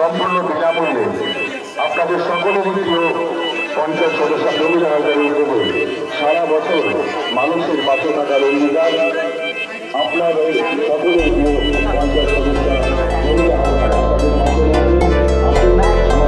সম্পূর্ণ বিনামূল্যে আপনাদের সকলের প্রিয় পঞ্চায়েত সদস্য জমিদার হালদারের উদ্যোগে সারা বছর মানুষের পাশে থাকার অঙ্গীকার আপনার ওই সকলের প্রিয় পঞ্চায়েত সদস্য জমিদার হালদার আপনাদের পাশে থাকবে।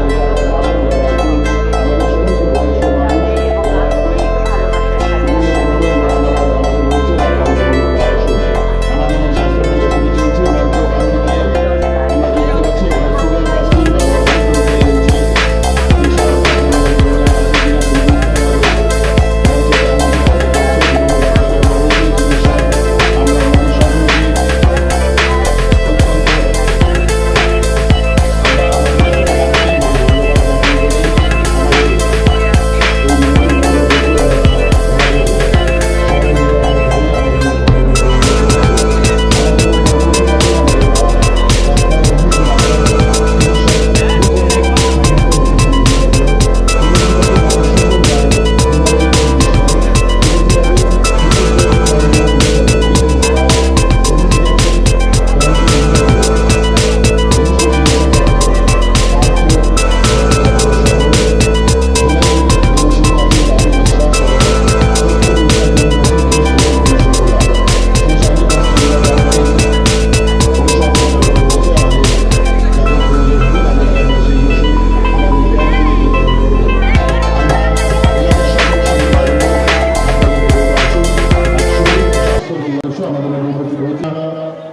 আসুন আমাদের এলাকার মানুষ যারা আছেন, আমাদের সমস্ত বয়স্ক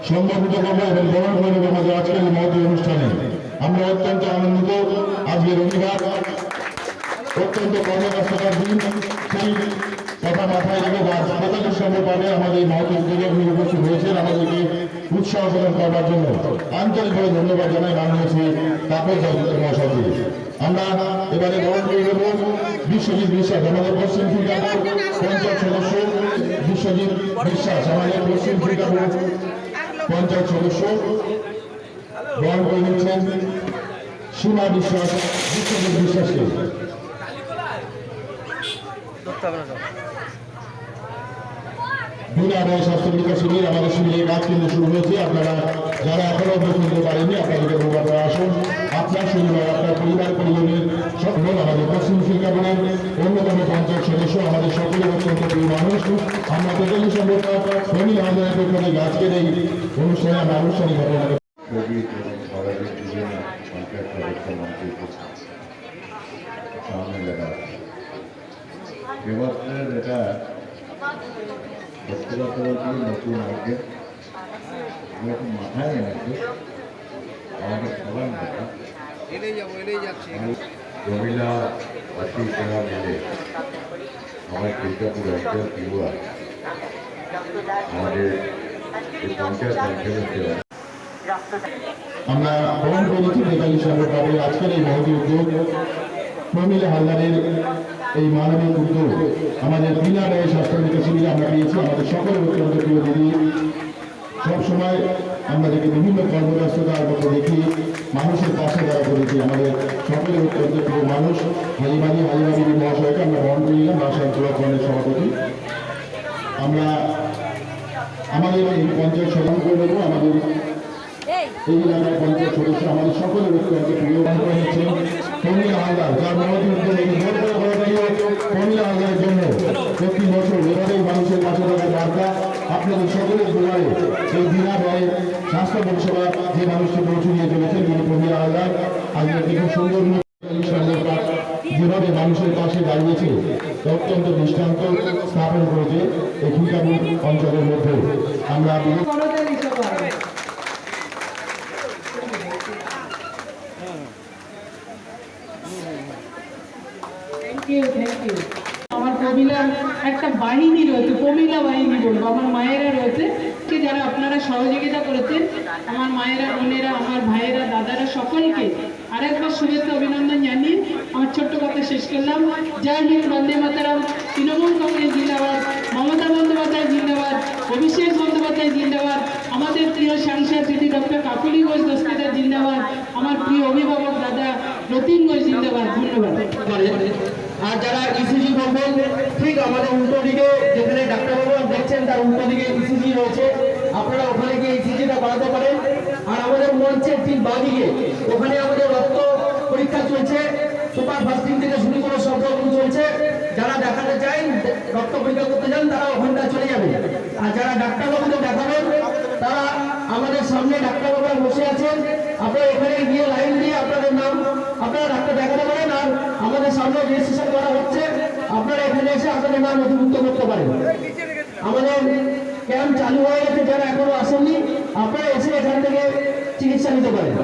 সংগঠিত করবো এবং বরণ করে দেবো আমাদের আজকের এই মহতী অনুষ্ঠানে। আমরা অত্যন্ত আনন্দিত। আজকে রবিবার, অত্যন্ত কর্মব্যস্ততার দিন, সেই কথা মাথায় রেখে আজ ২৫ ডিসেম্বর পাবে আমাদের এই মহতী উদ্যোগে আপনি উপস্থিত হয়েছেন আমাদেরকে উৎসাহ প্রদান করবার জন্য। আন্তরিকভাবে ধন্যবাদ জানাই মাননীয় শ্রী তাপস দাসগুপ্ত মহাশয়কে। আমরা এবারে বরণ করে দেবো বিশ্বজিৎ বিশ্বাস, আমাদের পশ্চিম ত্রিপুরা পঞ্চায়েত সদস্য। বিশ্বজিৎ বিশ্বাস আমাদের পশ্চিম ত্রিপুরা পঞ্চায়েত সদস্য বরণ করে নিচ্ছেন সীমা বিশ্বাস, বিশ্বজিৎ বিশ্বাসকে। বিনা ব্যয় স্বাস্থ্য পরীক্ষা শিবির, আমাদের শিবিরের কাজ কিন্তু শুরু হয়েছে। আপনারা যারা এখনো উপস্থিত হতে পারেননি, আপনাদেরকে অনুরোধ আসুন। আপনার শরীর, আপনার পরিবার পরিজনের সকল আমাদের পশ্চিম শিক্ষাবোর্ডের অন্যতম পঞ্চায়েত সদস্য, আমাদের সকলের অত্যন্ত প্রিয় মানুষ। আমরা ৪৫ ডিসেম্বর ফ্যামিলি হাজারের পক্ষ থেকে আজকের এই অনুষ্ঠানে আমরা আনুষ্ঠানিকভাবে এটা ব্যক্তিগত নতুন আইটেম মাথায় এনেছে আমাদের সবার মাথা মহিলা বাসী সেবা মিলে আমার দুর্গাপুর অঞ্চল ত্রিপুরা আমাদের এই পঞ্চায়েত অঞ্চলের সেবা আমরা গ্রহণ করেছি ৪৫ ডিসেম্বর পাবে আজকের এই মহতী উদ্যোগ প্রমিলা হালদারের এই মানবিক উদ্যোগ। আমাদের বিনা ব্যয় স্বাস্থ্য পরীক্ষা শিবিরে আমরা পেয়েছি আমাদের সকলের অত্যন্ত প্রিয় দিদি। সবসময় আমাদেরকে বিভিন্ন কর্মব্যস্ততার মধ্যে দেখি মানুষের পাশে দাঁড়া করেছি। আমাদের সকলের অত্যন্ত প্রিয় মানুষ হালিমালি মহাশয়কে আমরা গ্রহণ করে নিলাম, রাজশাহী জেলাকরণের সভাপতি। আমরা আমাদের এই পঞ্চায়েত সভা করে নেব। আমাদের এই এলাকার পঞ্চায়েত সদস্য আমাদের সকলের অত্যন্ত প্রিয় হচ্ছেন প্রমিলা হালদার, যার মহতী উদ্যোগে প্রমিলা হালদারের জন্য প্রতি বছর এভাবেই মানুষের পাশে থাকার বার্তা আপনাদের সকলের দুয়ারে এই বিনা ব্যয়ে স্বাস্থ্য পরিষেবা যে মানুষকে পৌঁছে নিয়ে চলেছেন তিনি প্রমিলা হালদার। আজকে কিছু সুন্দর যেভাবে মানুষের পাশে দাঁড়িয়েছে অত্যন্ত দৃষ্টান্ত স্থাপন করেছে এই খিলকাপুর অঞ্চলের মধ্যে। আমরা আমার প্রমিলার একটা বাহিনী রয়েছে, প্রমিলা বাহিনী বলবো, আমার মায়েরা রয়েছে যারা আপনারা সহযোগিতা করেছেন, আমার মায়েরা, বোনেরা, আমার ভাইয়েরা, দাদারা, সকলকে আরেকবার শুভেচ্ছা অভিনন্দন জানিয়ে আমার ছোট্ট কথা শেষ করলাম। জয় হিন্দ, বন্দে মাতরম। তৃণমূল কংগ্রেস জিন্দাবাদ, মমতা বন্দ্যোপাধ্যায় জিন্দাবাদ, অভিষেক বন্দ্যোপাধ্যায় জিন্দাবাদ, আমাদের প্রিয় সাংসদ দিদি ডক্টর কাকুলি ঘোষ দস্তিদার জিন্দাবাদ, আমার প্রিয় অভিভাবক দাদা রতিন ঘোষ জিন্দাবাদ। ধন্যবাদ। আর যারা ইসিজি বলবেন, ঠিক আমাদের উল্টো দিকে যেখানে ডাক্তারবাবু দেখছেন তার উল্টো দিকে ইসিজি রয়েছে, আপনারা ওখানে গিয়ে ইসিজিটা করাতে পারেন। আর আমাদের মঞ্চের ঠিক বাঁ দিকে ওখানে আমাদের সুপার ফাস্টিং থেকে শুরু করে সব রকম চলছে। যারা দেখাতে চান, রক্ত পরীক্ষা করতে চান, তারা ওখানটা চলে যাবে। আর যারা ডাক্তারবাবুকে দেখাবেন, তারা আমাদের সামনে ডাক্তারবাবুরা বসে আছেন। আপনারা এখানে গিয়ে লাইন দিয়ে আপনাদের নাম আপনারা ডাক্তার দেখাতে পারেন। আর আমাদের সামনে রেজিস্ট্রেশন করা হচ্ছে, আপনারা এখানে এসে আপনাদের নাম নথিভুক্ত করতে পারেন। আমাদের ক্যাম্প চালু হয়ে গেছে, যারা এখনো আসেননি আপনারা এসে এখান থেকে চিকিৎসা নিতে পারেন।